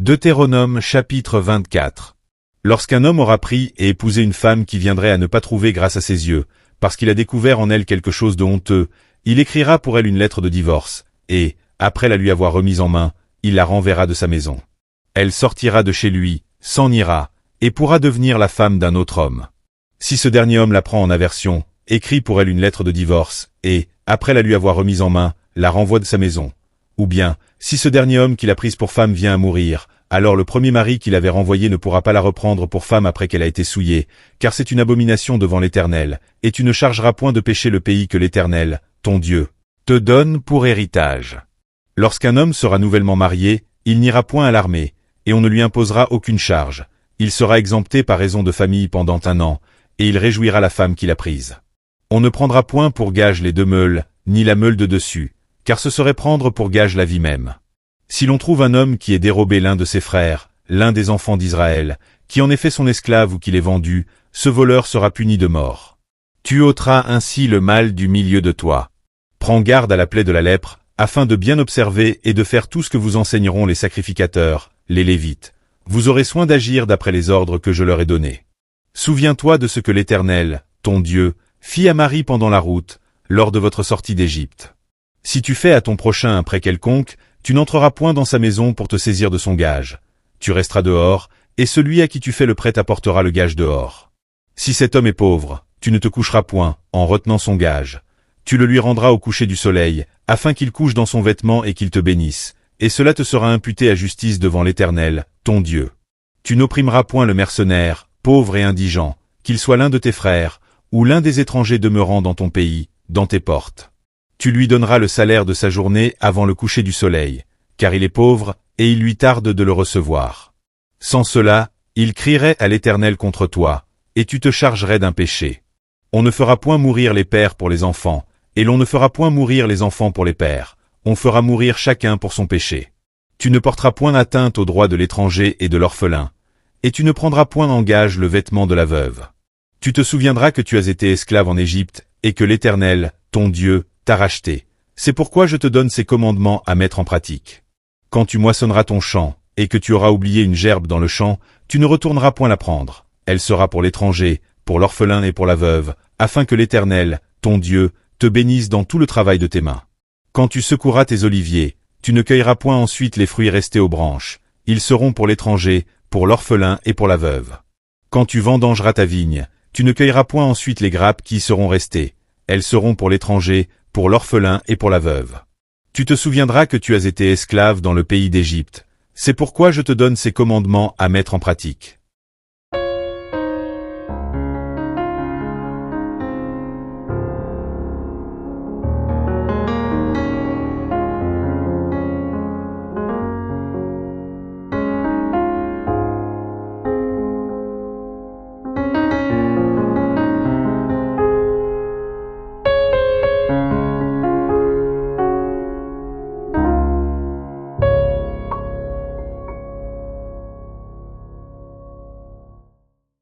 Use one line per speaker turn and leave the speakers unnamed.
Deutéronome chapitre 24. Lorsqu'un homme aura pris et épousé une femme qui viendrait à ne pas trouver grâce à ses yeux, parce qu'il a découvert en elle quelque chose de honteux, il écrira pour elle une lettre de divorce, et, après la lui avoir remise en main, il la renverra de sa maison. Elle sortira de chez lui, s'en ira, et pourra devenir la femme d'un autre homme. Si ce dernier homme la prend en aversion, écrit pour elle une lettre de divorce, et, après la lui avoir remise en main, la renvoie de sa maison. Ou bien, si ce dernier homme qui l'a prise pour femme vient à mourir, alors le premier mari qui l'avait renvoyée ne pourra pas la reprendre pour femme après qu'elle a été souillée, car c'est une abomination devant l'Éternel, et tu ne chargeras point de péché le pays que l'Éternel, ton Dieu, te donne pour héritage. Lorsqu'un homme sera nouvellement marié, il n'ira point à l'armée, et on ne lui imposera aucune charge. Il sera exempté par raison de famille pendant 1 an, et il réjouira la femme qu'il a prise. On ne prendra point pour gage les 2 meules, ni la meule de dessus, car ce serait prendre pour gage la vie même. Si l'on trouve un homme qui ait dérobé l'un de ses frères, l'un des enfants d'Israël, qui en ait fait son esclave ou qui l'ait vendu, ce voleur sera puni de mort. Tu ôteras ainsi le mal du milieu de toi. Prends garde à la plaie de la lèpre, afin de bien observer et de faire tout ce que vous enseigneront les sacrificateurs, les Lévites. Vous aurez soin d'agir d'après les ordres que je leur ai donnés. Souviens-toi de ce que l'Éternel, ton Dieu, fit à Marie pendant la route, lors de votre sortie d'Égypte. Si tu fais à ton prochain un prêt quelconque, tu n'entreras point dans sa maison pour te saisir de son gage. Tu resteras dehors, et celui à qui tu fais le prêt t'apportera le gage dehors. Si cet homme est pauvre, tu ne te coucheras point, en retenant son gage. Tu le lui rendras au coucher du soleil, afin qu'il couche dans son vêtement et qu'il te bénisse, et cela te sera imputé à justice devant l'Éternel, ton Dieu. Tu n'opprimeras point le mercenaire, pauvre et indigent, qu'il soit l'un de tes frères, ou l'un des étrangers demeurant dans ton pays, dans tes portes. Tu lui donneras le salaire de sa journée avant le coucher du soleil, car il est pauvre, et il lui tarde de le recevoir. Sans cela, il crierait à l'Éternel contre toi, et tu te chargerais d'un péché. On ne fera point mourir les pères pour les enfants, et l'on ne fera point mourir les enfants pour les pères, on fera mourir chacun pour son péché. Tu ne porteras point atteinte aux droits de l'étranger et de l'orphelin, et tu ne prendras point en gage le vêtement de la veuve. Tu te souviendras que tu as été esclave en Égypte, et que l'Éternel, ton Dieu, t'a racheté. C'est pourquoi je te donne ces commandements à mettre en pratique. Quand tu moissonneras ton champ, et que tu auras oublié une gerbe dans le champ, tu ne retourneras point la prendre. Elle sera pour l'étranger, pour l'orphelin et pour la veuve, afin que l'Éternel, ton Dieu, te bénisse dans tout le travail de tes mains. Quand tu secoueras tes oliviers, tu ne cueilleras point ensuite les fruits restés aux branches. Ils seront pour l'étranger, pour l'orphelin et pour la veuve. Quand tu vendangeras ta vigne, tu ne cueilleras point ensuite les grappes qui y seront restées. Elles seront pour l'étranger, pour l'orphelin et pour la veuve. Tu te souviendras que tu as été esclave dans le pays d'Égypte. C'est pourquoi je te donne ces commandements à mettre en pratique.